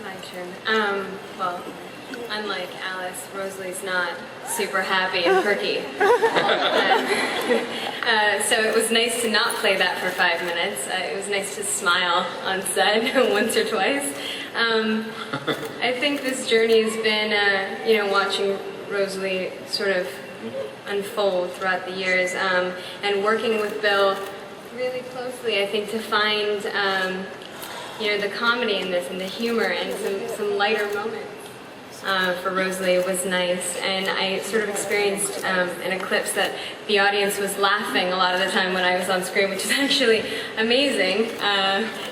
My turn. Well, unlike Alice, Rosalie's not super happy and perky. So it was nice to not play that for 5 minutes. It was nice to smile on set once or twice. I think this journey has been, watching Rosalie sort of unfold throughout the years, and working with Bill really closely, I think, to find, the comedy in this and the humor and some lighter moments. For Rosalie was nice, and I sort of experienced an eclipse that the audience was laughing a lot of the time when I was on screen, which is actually amazing.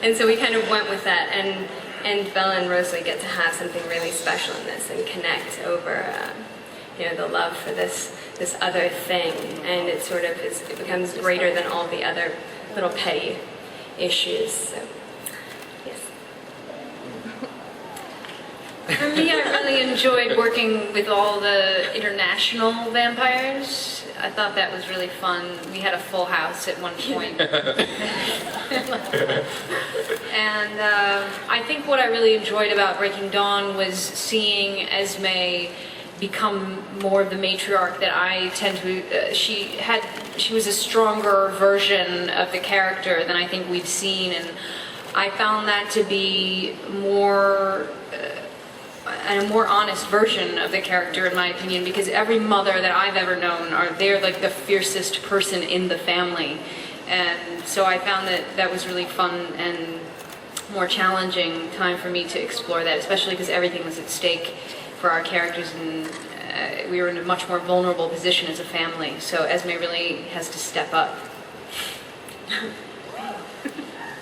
And so we kind of went with that, and Bella and Rosalie get to have something really special in this and connect over, the love for this other thing, and it becomes greater than all the other little petty issues. So, yes. For me, I really enjoyed working with all the international vampires. I thought that was really fun. We had a full house at one point. And I think what I really enjoyed about Breaking Dawn was seeing Esme become more of the matriarch that I tend to. She was a stronger version of the character than I think we've seen, and I found that to be more. And a more honest version of the character, in my opinion, because every mother that I've ever known they're like the fiercest person in the family, and so I found that was really fun and more challenging time for me to explore that, especially because everything was at stake for our characters, and we were in a much more vulnerable position as a family. So Esme really has to step up.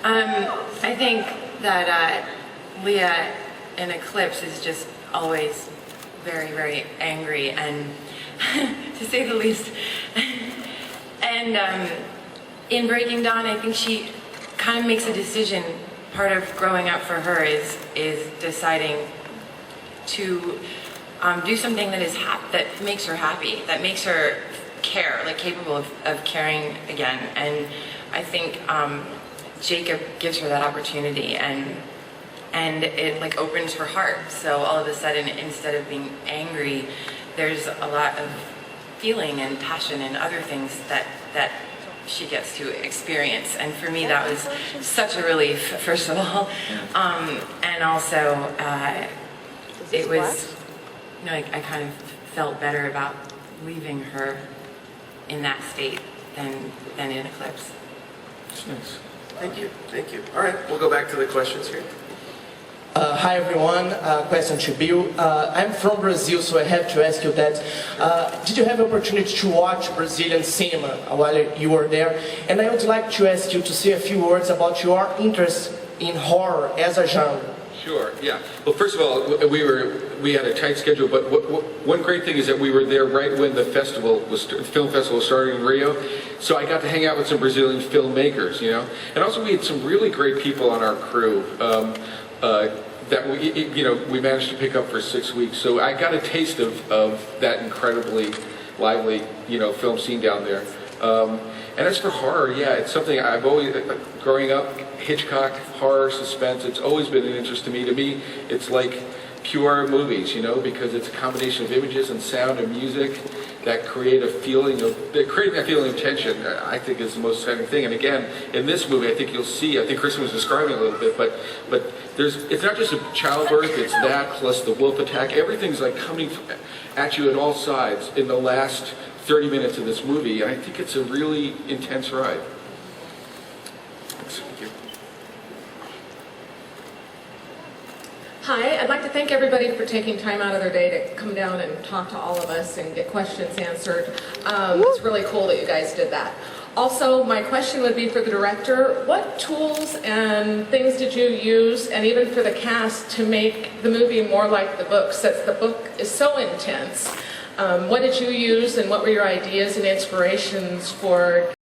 I think that Leah in Eclipse is just always very, very angry, and to say the least. And in Breaking Dawn, I think she kind of makes a decision. Part of growing up for her is deciding to do something that makes her happy, that makes her care, like capable of caring again. And I think Jacob gives her that opportunity, and it like opens her heart. So all of a sudden, instead of being angry, there's a lot of feeling and passion and other things that she gets to experience. And for me, that was such a relief, first of all. And also, it was, I kind of felt better about leaving her in that state than in Eclipse. That's nice. Thank you. All right, we'll go back to the questions here. Hi everyone, question to Bill. I'm from Brazil, so I have to ask you that. Did you have the opportunity to watch Brazilian cinema while you were there? And I would like to ask you to say a few words about your interest in horror as a genre. Sure, yeah. Well, first of all, we had a tight schedule, but one great thing is that we were there right when the film festival was starting in Rio, so I got to hang out with some Brazilian filmmakers, And also we had some really great people on our crew. That we managed to pick up for 6 weeks. So I got a taste of that incredibly lively, film scene down there. And as for horror, yeah, it's something I've always, growing up, Hitchcock, horror, suspense, it's always been an interest to me. To me, it's like pure movies, because it's a combination of images and sound and music that creating that feeling of tension, I think, is the most exciting thing. And again, in this movie, I think you'll see, I think Kristen was describing it a little bit, but it's not just a childbirth, it's that plus the wolf attack. Everything's like coming at you at all sides in the last 30 minutes of this movie. And I think it's a really intense ride. Thanks. Thank you. Hi, I'd like to thank everybody for taking time out of their day to come down and talk to all of us and get questions answered. It's really cool that you guys did that. Also, my question would be for the director, what tools and things did you use, and even for the cast, to make the movie more like the book, since the book is so intense? What did you use, and what were your ideas and inspirations for